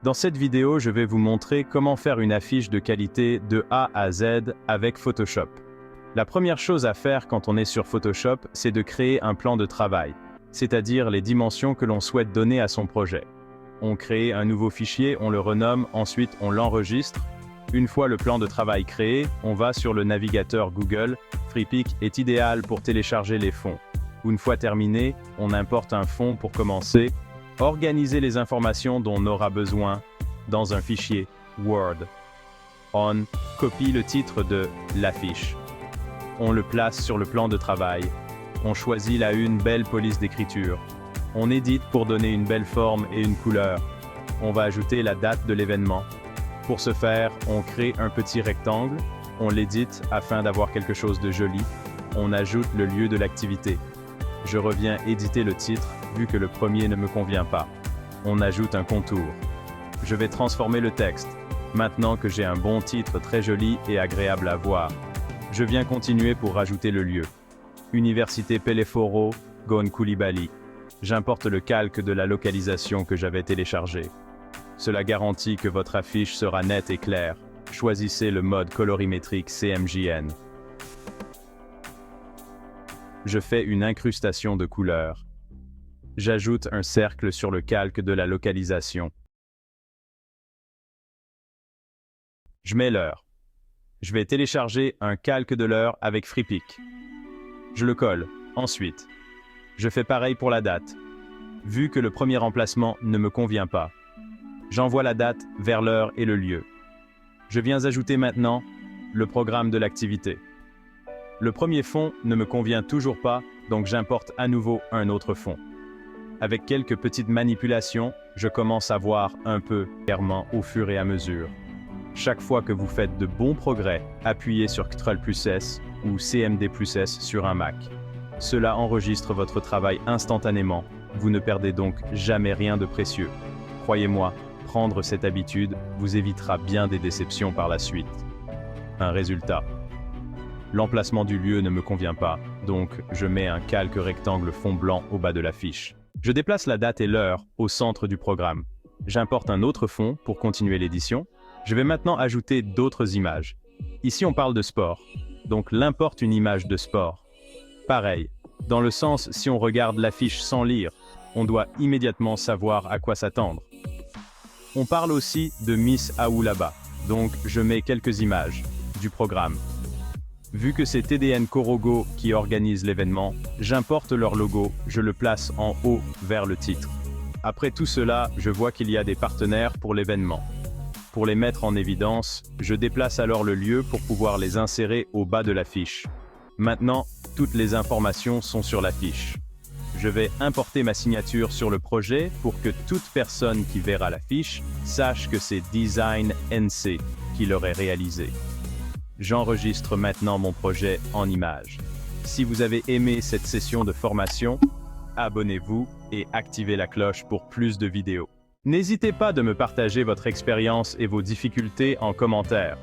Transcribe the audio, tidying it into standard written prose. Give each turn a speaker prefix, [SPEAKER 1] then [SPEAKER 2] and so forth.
[SPEAKER 1] Dans cette vidéo, je vais vous montrer comment faire une affiche de qualité de A à Z avec Photoshop. La première chose à faire quand on est sur Photoshop, c'est de créer un plan de travail, c'est-à-dire les dimensions que l'on souhaite donner à son projet. On crée un nouveau fichier, on le renomme, ensuite on l'enregistre. Une fois le plan de travail créé, on va sur le navigateur Google. Freepik est idéal pour télécharger les fonds. Une fois terminé, on importe un fond pour commencer. Organiser les informations dont on aura besoin dans un fichier Word. On copie le titre de l'affiche. On le place sur le plan de travail. On choisit la belle police d'écriture. On édite pour donner une belle forme et une couleur. On va ajouter la date de l'événement. Pour ce faire, on crée un petit rectangle. On l'édite afin d'avoir quelque chose de joli. On ajoute le lieu de l'activité. Je reviens éditer le titre, vu que le premier ne me convient pas. On ajoute un contour. Je vais transformer le texte, maintenant que j'ai un bon titre très joli et agréable à voir. Je viens continuer pour rajouter le lieu. Université Peleforo, Gone Coulibaly. J'importe le calque de la localisation que j'avais téléchargé. Cela garantit que votre affiche sera nette et claire. Choisissez le mode colorimétrique CMJN. Je fais une incrustation de couleurs. J'ajoute un cercle sur le calque de la localisation. Je mets l'heure. Je vais télécharger un calque de l'heure avec Freepik. Je le colle. Ensuite, je fais pareil pour la date. Vu que le premier emplacement ne me convient pas, j'envoie la date vers l'heure et le lieu. Je viens ajouter maintenant le programme de l'activité. Le premier fond ne me convient toujours pas, donc j'importe à nouveau un autre fond. Avec quelques petites manipulations, je commence à voir un peu clairement au fur et à mesure. Chaque fois que vous faites de bons progrès, appuyez sur Ctrl+S ou CMD+S sur un Mac. Cela enregistre votre travail instantanément. Vous ne perdez donc jamais rien de précieux. Croyez-moi, prendre cette habitude vous évitera bien des déceptions par la suite. Un résultat. L'emplacement du lieu ne me convient pas, donc je mets un calque rectangle fond blanc au bas de l'affiche. Je déplace la date et l'heure au centre du programme. J'importe un autre fond pour continuer l'édition. Je vais maintenant ajouter d'autres images. Ici on parle de sport, donc l'importe une image de sport. Pareil, dans le sens si on regarde l'affiche sans lire, on doit immédiatement savoir à quoi s'attendre. On parle aussi de Miss Aoulaba, donc je mets quelques images du programme. Vu que c'est TDN Korogo qui organise l'événement, j'importe leur logo, je le place en haut vers le titre. Après tout cela, je vois qu'il y a des partenaires pour l'événement. Pour les mettre en évidence, je déplace alors le lieu pour pouvoir les insérer au bas de l'affiche. Maintenant, toutes les informations sont sur l'affiche. Je vais importer ma signature sur le projet pour que toute personne qui verra l'affiche sache que c'est Design NC qui l'aurait réalisé. J'enregistre maintenant mon projet en images. Si vous avez aimé cette session de formation, abonnez-vous et activez la cloche pour plus de vidéos. N'hésitez pas de me partager votre expérience et vos difficultés en commentaire.